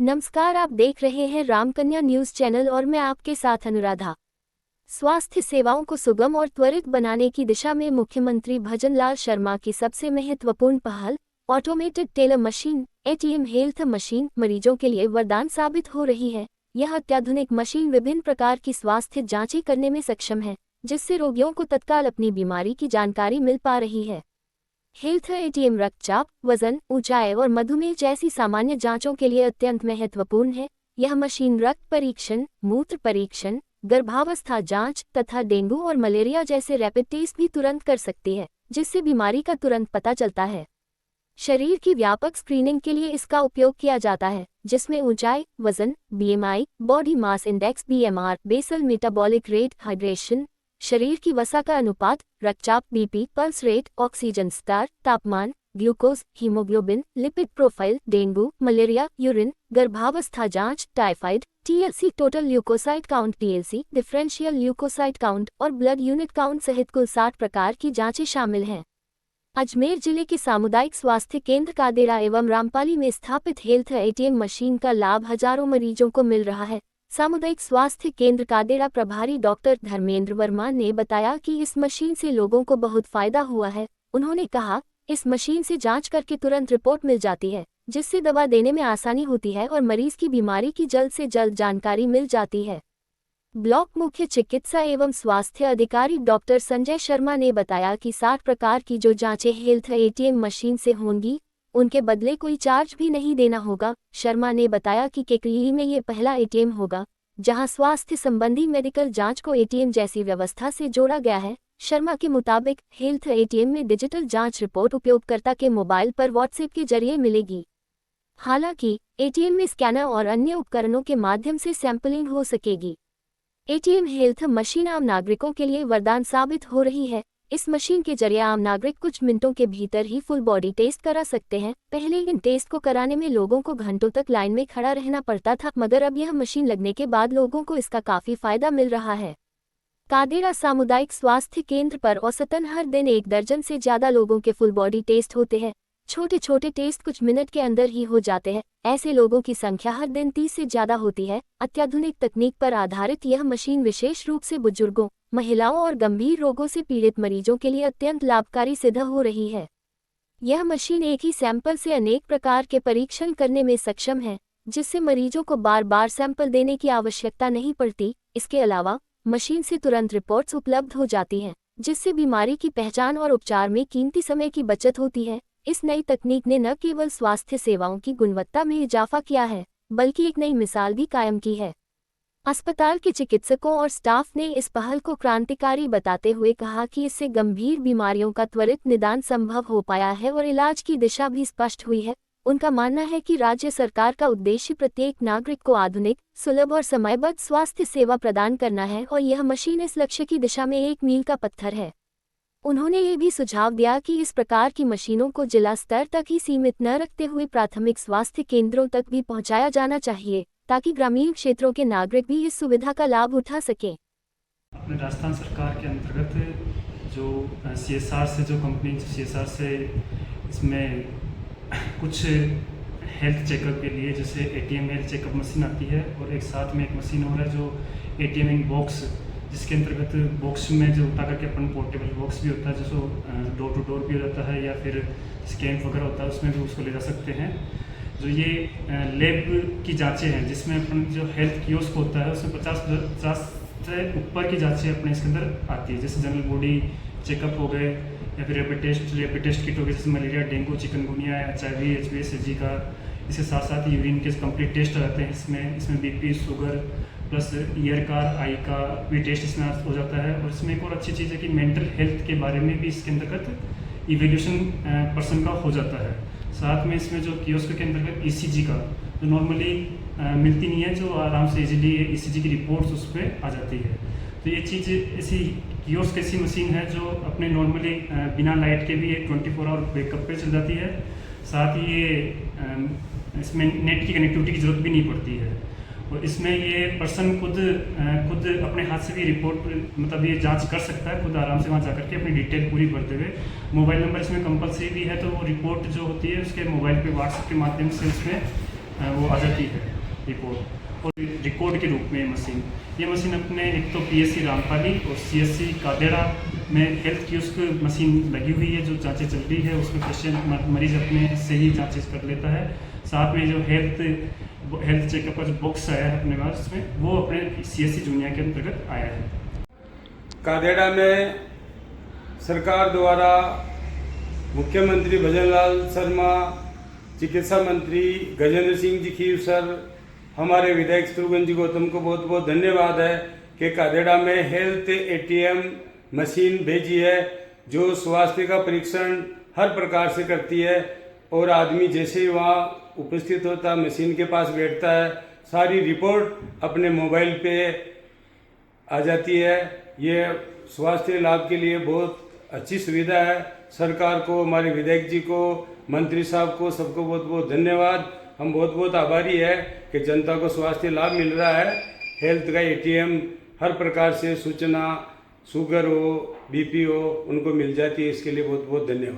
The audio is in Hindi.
नमस्कार, आप देख रहे हैं रामकन्या न्यूज चैनल और मैं आपके साथ अनुराधा। स्वास्थ्य सेवाओं को सुगम और त्वरित बनाने की दिशा में मुख्यमंत्री भजनलाल शर्मा की सबसे महत्वपूर्ण पहल automated teller machine ATM health machine मरीजों के लिए वरदान साबित हो रही है। यह अत्याधुनिक मशीन विभिन्न प्रकार की स्वास्थ्य जांचें करने में सक्षम है, जिससे रोगियों को तत्काल अपनी बीमारी की जानकारी मिल पा रही है। हेल्थ एटीएम रक्तचाप, वजन, ऊंचाई और मधुमेह जैसी सामान्य जांचों के लिए अत्यंत महत्वपूर्ण है। यह मशीन रक्त परीक्षण, मूत्र परीक्षण, गर्भावस्था जांच तथा डेंगू और मलेरिया जैसे रैपिड टेस्ट भी तुरंत कर सकती है, जिससे बीमारी का तुरंत पता चलता है। शरीर की व्यापक स्क्रीनिंग के लिए इसका उपयोग किया जाता है, जिसमें ऊंचाई, वजन, BMI, body mass index BMR, basal metabolic rate, hydration, शरीर की वसा का अनुपात, रक्तचाप, बीपी, पल्स रेट, ऑक्सीजन स्तर, तापमान, glucose, haemoglobin, lipid profile, dengue, malaria, urine, गर्भावस्था जांच, typhoid, TLC, total leukocyte count TLC, differential leukocyte count और ब्लड यूनिट काउंट सहित कुल 60 प्रकार की जांचें शामिल हैं। अजमेर जिले के सामुदायिक स्वास्थ्य केंद्र कादेरा एवं रामपाली में स्थापित हेल्थ एटीएम मशीन का लाभ हजारों मरीजों को मिल रहा है। सामुदायिक स्वास्थ्य केंद्र कादेरा प्रभारी डॉक्टर धर्मेंद्र वर्मा ने बताया कि इस मशीन से लोगों को बहुत फायदा हुआ है। उन्होंने कहा, इस मशीन से जांच करके तुरंत रिपोर्ट मिल जाती है, जिससे दवा देने में आसानी होती है और मरीज की बीमारी की जल्द से जल्द जानकारी मिल जाती है। ब्लॉक मुख्य चिकित्सा एवं स्वास्थ्य अधिकारी डॉक्टर संजय शर्मा ने बताया कि 60 प्रकार की जो जांचें हेल्थ एटीएम मशीन से होंगी, उनके बदले कोई चार्ज भी नहीं देना होगा। शर्मा ने बताया कि केकरी में ये पहला एटीएम होगा जहां स्वास्थ्य संबंधी मेडिकल जांच को एटीएम जैसी व्यवस्था से जोड़ा गया है। शर्मा के मुताबिक हेल्थ एटीएम में डिजिटल जांच रिपोर्ट उपयोगकर्ता के मोबाइल पर व्हाट्सएप के जरिए मिलेगी। हालांकि एटीएम में स्कैनर और अन्य उपकरणों के माध्यम से सैंपलिंग हो सकेगी। एटीएम हेल्थ मशीन आम नागरिकों के लिए वरदान साबित हो रही है। इस मशीन के जरिए आम नागरिक कुछ मिनटों के भीतर ही फुल बॉडी टेस्ट करा सकते हैं। पहले इन टेस्ट को कराने में लोगों को घंटों तक लाइन में खड़ा रहना पड़ता था, मगर अब यह मशीन लगने के बाद लोगों को इसका काफी फायदा मिल रहा है। कादेरा सामुदायिक स्वास्थ्य केंद्र पर औसतन हर दिन 1 दर्जन से ज्यादा लोगों के फुल बॉडी टेस्ट होते हैं। छोटे छोटे टेस्ट कुछ मिनट के अंदर ही हो जाते हैं। ऐसे लोगों की संख्या हर दिन 30 से ज्यादा होती है। अत्याधुनिक तकनीक पर आधारित यह मशीन विशेष रूप से बुजुर्गों, महिलाओं और गंभीर रोगों से पीड़ित मरीजों के लिए अत्यंत लाभकारी सिद्ध हो रही है। यह मशीन एक ही सैंपल से अनेक प्रकार के परीक्षण करने में सक्षम है, जिससे मरीजों को बार बार सैंपल देने की आवश्यकता नहीं पड़ती। इसके अलावा मशीन से तुरंत रिपोर्ट्स उपलब्ध हो जाती हैं, जिससे बीमारी की पहचान और उपचार में कीमती समय की बचत होती है। इस नई तकनीक ने न केवल स्वास्थ्य सेवाओं की गुणवत्ता में इजाफा किया है, बल्कि एक नई मिसाल भी कायम की है। अस्पताल के चिकित्सकों और स्टाफ ने इस पहल को क्रांतिकारी बताते हुए कहा कि इससे गंभीर बीमारियों का त्वरित निदान संभव हो पाया है और इलाज की दिशा भी स्पष्ट हुई है। उनका मानना है कि राज्य सरकार का उद्देश्य प्रत्येक नागरिक को आधुनिक, सुलभ और समयबद्ध स्वास्थ्य सेवा प्रदान करना है और यह मशीन इस लक्ष्य की दिशा में एक मील का पत्थर है। उन्होंने ये भी सुझाव दिया कि इस प्रकार की मशीनों को जिला स्तर तक ही सीमित न रखते हुए प्राथमिक स्वास्थ्य केंद्रों तक भी पहुंचाया जाना चाहिए, ताकि ग्रामीण क्षेत्रों के नागरिक भी इस सुविधा का लाभ उठा सकें। अपने राजस्थान सरकार के अंतर्गत जो CSR से जो कंपनी CSR से इसमें कुछ हेल्थ चेकअप के लिए जैसे एटीएम हेल्थ चेकअप मशीन आती है, और एक साथ में एक मशीन और है जो एटीएम इन बॉक्स, जिसके अंतर्गत बॉक्स में जो उठा करके अपन पोर्टेबल बॉक्स भी होता है, जो डोर टू डोर भी हो जाता है, या फिर स्कैन वगैरह होता है, उसमें भी उसको ले जा सकते हैं। जो ये लैब की जांचें हैं, जिसमें अपन जो हेल्थ कियोस्क होता है उसमें 50 से ऊपर की जांचें अपने इसके अंदर आती है, जैसे जनरल बॉडी चेकअप हो गए, या फिर रैपिड टेस्ट किट हो गए, जैसे malaria, dengue, chikungunya, HIV, HBsAg का। इसके साथ साथ यूरिन के कंप्लीट टेस्ट आ जाते हैं इसमें बीपी, शुगर प्लस ईयर का, आई का भी टेस्ट इसमें हो जाता है। और इसमें एक और अच्छी चीज़ है कि मेंटल हेल्थ के बारे में भी इसके अंतर्गत इवेल्यूशन पर्सन का हो जाता है। साथ में इसमें जो कियोस्क के अंतर्गत ECG का, जो नॉर्मली मिलती नहीं है, जो आराम से इजीली ECG की रिपोर्ट्स उस पर आ जाती है। तो ये चीज़ ऐसी कियोस्क ऐसी मशीन है जो अपने नॉर्मली बिना लाइट के भी 24 आवर बैकअप पे चल जाती है। साथ ही ये इसमें नेट की कनेक्टिविटी की ज़रूरत भी नहीं पड़ती है, और इसमें ये पर्सन खुद अपने हाथ से भी रिपोर्ट, मतलब ये जांच कर सकता है खुद आराम से वहाँ जाकर के अपनी डिटेल पूरी भरते हुए। मोबाइल नंबर इसमें कंपलसरी भी है, तो वो रिपोर्ट जो होती है उसके मोबाइल पे व्हाट्सएप के माध्यम से उसमें वो आ जाती है रिपोर्ट, और रिकॉर्ड के रूप में ये मशीन अपने एक तो PSC रामपाली और CSC कादेड़ा में हेल्थ कियोस्क मशीन लगी हुई है, जो जांचें चल रही है उसमें पेशेंट मरीज अपने से ही जांचें कर लेता है। साथ में जो हेल्थ चेकअप का जो बॉक्स आया है अपने पास में, वो अपने CSC जूनिया के अंतर्गत आया है। कादेड़ा में सरकार द्वारा मुख्यमंत्री भजनलाल शर्मा, चिकित्सा मंत्री गजेंद्र सिंह जी खीर सर, हमारे विधायक शत्रुघ्न जी गौतम को बहुत बहुत धन्यवाद है कि कादेड़ा में हेल्थ ATM मशीन भेजी है, जो स्वास्थ्य का परीक्षण हर प्रकार से करती है, और आदमी जैसे ही वहाँ उपस्थित होता है, मशीन के पास बैठता है, सारी रिपोर्ट अपने मोबाइल पे आ जाती है। ये स्वास्थ्य लाभ के लिए बहुत अच्छी सुविधा है। सरकार को, हमारे विधायक जी को, मंत्री साहब को, सबको बहुत बहुत धन्यवाद। हम बहुत बहुत आभारी है कि जनता को स्वास्थ्य लाभ मिल रहा है। हेल्थ का ATM हर प्रकार से सूचना, शुगर हो, BP हो, उनको मिल जाती है। इसके लिए बहुत बहुत धन्यवाद।